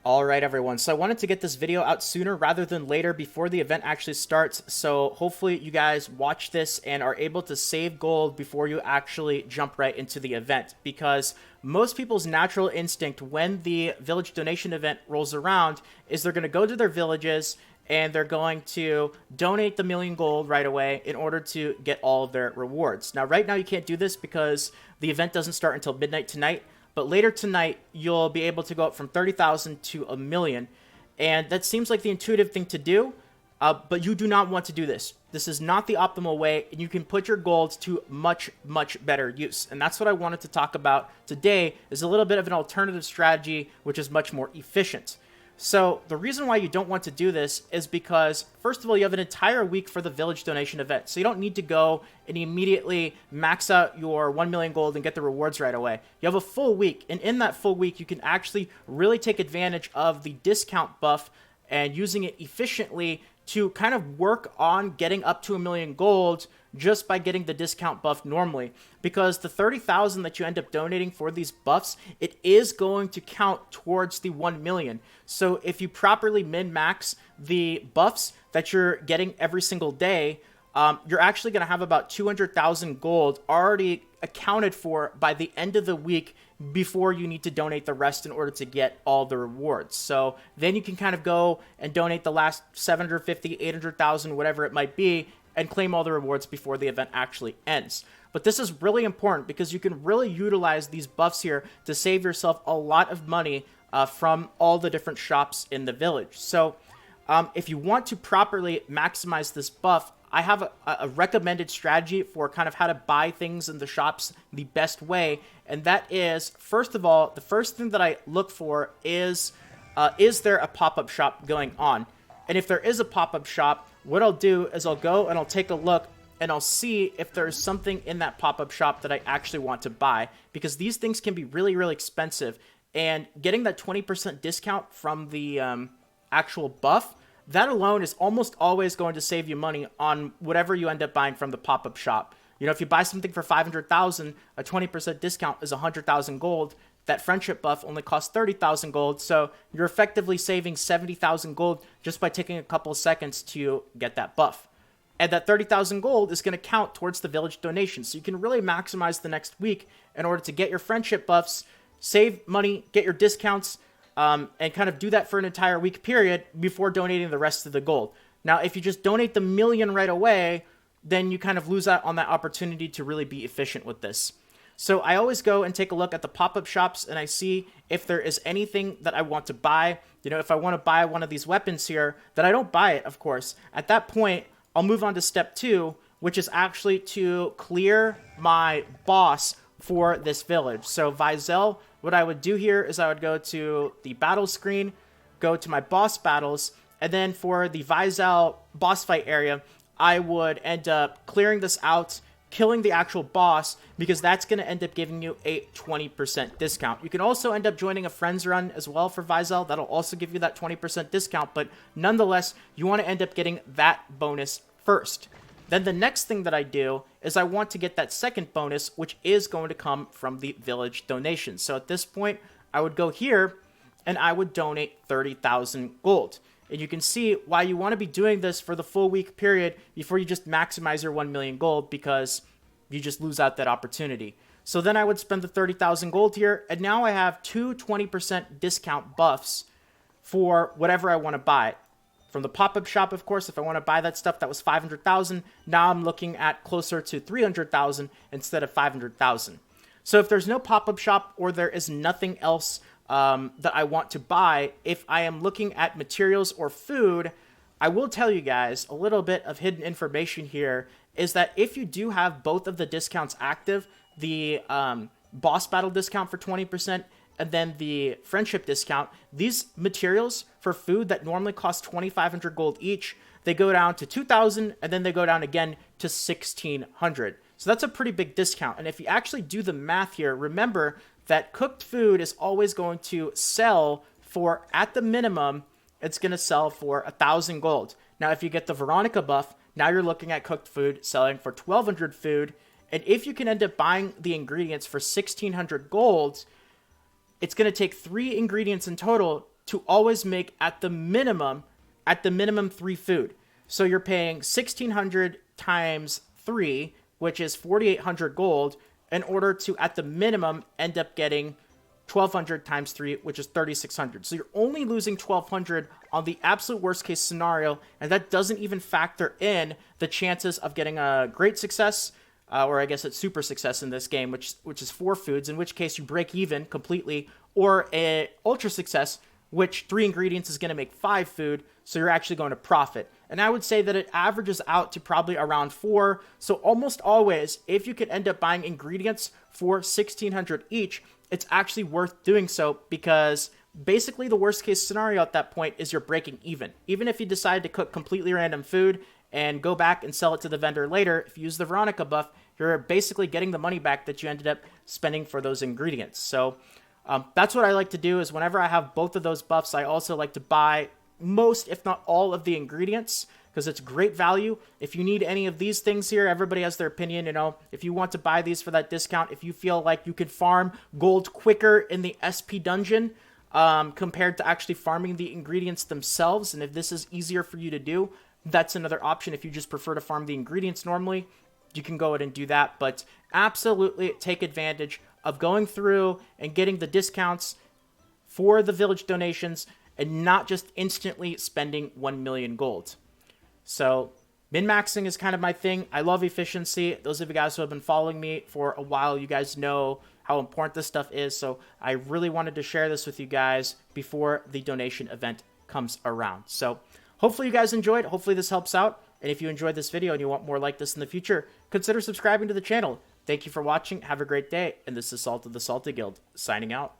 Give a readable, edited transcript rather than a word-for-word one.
All right, everyone. So I wanted to get this video out sooner rather than later before the event actually starts. So hopefully you guys watch this and are able to save gold before you actually jump right into the event. Because most people's natural instinct when the village donation event rolls around is they're going to go to their villages and they're going to donate the million gold right away in order to get all of their rewards. Now, right now you can't do this because the event doesn't start until midnight tonight. But later tonight, you'll be able to go up from 30,000 to a million. And that seems like the intuitive thing to do, but you do not want to do this. This is not the optimal way, and you can put your gold to much, much better use. And that's what I wanted to talk about today, is a little bit of an alternative strategy, which is much more efficient. So the reason why you don't want to do this is because, first of all, you have an entire week for the village donation event. So you don't need to go and immediately max out your 1 million gold and get the rewards right away. You have a full week, and in that full week, you can actually really take advantage of the discount buff and using it efficiently to kind of work on getting up to a million gold just by getting the discount buff normally. Because the 30,000 that you end up donating for these buffs, it is going to count towards the 1 million. So if you properly min-max the buffs that you're getting every single day, you're actually going to have about 200,000 gold already accounted for by the end of the week before you need to donate the rest in order to get all the rewards. So then you can kind of go and donate the last 750, 800,000, whatever it might be, and claim all the rewards before the event actually ends. But this is really important because you can really utilize these buffs here to save yourself a lot of money from all the different shops in the village. So if you want to properly maximize this buff, I have a recommended strategy for kind of how to buy things in the shops the best way. And that is, first of all, the first thing that I look for is there a pop-up shop going on? And if there is a pop-up shop, what I'll do is I'll go and I'll take a look and I'll see if there's something in that pop-up shop that I actually want to buy, because these things can be really, really expensive. And getting that 20% discount from the actual buff, that alone is almost always going to save you money on whatever you end up buying from the pop-up shop. You know, if you buy something for 500,000, a 20% discount is 100,000 gold. That friendship buff only costs 30,000 gold, so you're effectively saving 70,000 gold just by taking a couple of seconds to get that buff. And that 30,000 gold is going to count towards the village donation, so you can really maximize the next week in order to get your friendship buffs, save money, get your discounts, and kind of do that for an entire week period before donating the rest of the gold. Now, if you just donate the million right away, then you kind of lose out on that opportunity to really be efficient with this. So I always go and take a look at the pop-up shops and I see if there is anything that I want to buy. You know, if I want to buy one of these weapons here, that I don't buy it, of course. At that point, I'll move on to step 2, which is actually to clear my boss for this village. So Vizel, what I would do here is I would go to the battle screen, go to my boss battles, and then for the Vizel boss fight area, I would end up clearing this out, killing the actual boss, because that's going to end up giving you a 20% discount. You can also end up joining a friends run as well for Vizel. That'll also give you that 20% discount, but nonetheless, you want to end up getting that bonus first. Then the next thing that I do is I want to get that second bonus, which is going to come from the village donation. So at this point, I would go here and I would donate 30,000 gold. And you can see why you want to be doing this for the full week period before you just maximize your 1 million gold, because you just lose out that opportunity. So then I would spend the 30,000 gold here, and now I have two 20% discount buffs for whatever I want to buy. From the pop-up shop, of course, if I want to buy that stuff that was 500,000, now I'm looking at closer to 300,000 instead of 500,000. So if there's no pop-up shop or there is nothing else that I want to buy, if I am looking at materials or food, I will tell you guys a little bit of hidden information here, is that if you do have both of the discounts active, the boss battle discount for 20%, and then the friendship discount, these materials for food that normally cost 2,500 gold each, they go down to 2,000, and then they go down again to 1,600. So that's a pretty big discount. And if you actually do the math here, remember that cooked food is always going to sell for, at the minimum, it's going to sell for 1,000 gold. Now, if you get the Veronica buff, now you're looking at cooked food selling for 1,200 food. And if you can end up buying the ingredients for 1,600 gold, it's going to take 3 ingredients in total to always make at the minimum 3 food. So you're paying 1,600 times 3, which is 4,800 gold, in order to, at the minimum, end up getting 1,200 times 3, which is 3,600. So you're only losing 1,200 on the absolute worst case scenario, and that doesn't even factor in the chances of getting a great success, or I guess it's super success in this game, which is 4 foods, in which case you break even completely, or a ultra success, which 3 ingredients is going to make 5 food, so you're actually going to profit. And I would say that it averages out to probably around 4. So almost always, if you can end up buying ingredients for 1,600 each, it's actually worth doing so, because basically the worst case scenario at that point is you're breaking even. Even if you decide to cook completely random food and go back and sell it to the vendor later, if you use the Veronica buff, you're basically getting the money back that you ended up spending for those ingredients. So that's what I like to do, is whenever I have both of those buffs, I also like to buy most, if not all, of the ingredients, because it's great value. If you need any of these things here, everybody has their opinion, you know. If you want to buy these for that discount, if you feel like you can farm gold quicker in the SP dungeon compared to actually farming the ingredients themselves, and if this is easier for you to do, that's another option. If you just prefer to farm the ingredients normally, you can go ahead and do that. But absolutely take advantage of going through and getting the discounts for the village donations, and not just instantly spending 1 million gold. So min-maxing is kind of my thing. I love efficiency. Those of you guys who have been following me for a while, you guys know how important this stuff is. So I really wanted to share this with you guys before the donation event comes around. So hopefully you guys enjoyed. Hopefully this helps out. And if you enjoyed this video and you want more like this in the future, consider subscribing to the channel. Thank you for watching. Have a great day. And this is Salt of the Salty Guild, signing out.